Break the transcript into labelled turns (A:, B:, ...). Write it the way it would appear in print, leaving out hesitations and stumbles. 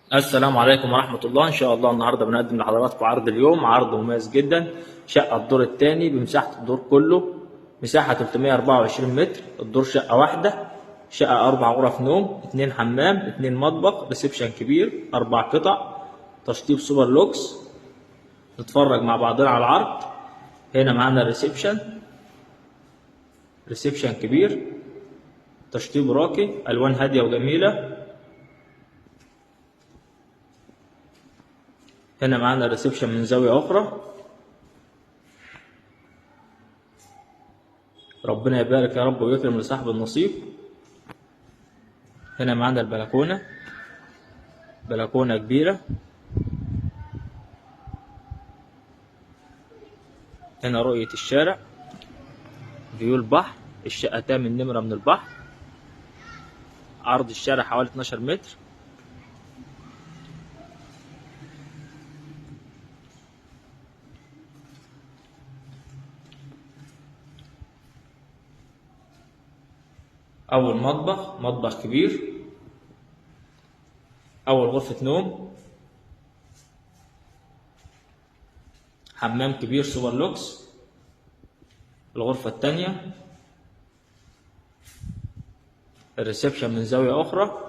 A: السلام عليكم ورحمة الله. إن شاء الله النهاردة بنقدم لحضراتكم عرض اليوم، عرض مميز جدا. شقة الدور الثاني بمساحة الدور كله، مساحة 324 متر. الدور شقة واحدة، شقة 4 غرف نوم، 2 حمام، 2 مطبخ، ريسبشن كبير، 4 قطع، تشطيب سوبر لوكس. نتفرج مع بعضنا على العرض. هنا معانا ريسبشن كبير، تشطيب راقي، ألوان هادية وجميلة. هنا معانا ريسبشن من زاوية أخرى. ربنا يبارك يا رب ويكرم لصاحب النصيب. هنا معانا بلكونة كبيرة. هنا رؤية الشارع، فيو البحر. الشقة تامن نمرة من البحر. عرض الشارع حوالي 12 متر. أول مطبخ كبير. أول غرفة نوم، حمام كبير سوبر لوكس. الغرفة التانية، الريسبشن من زاوية أخرى.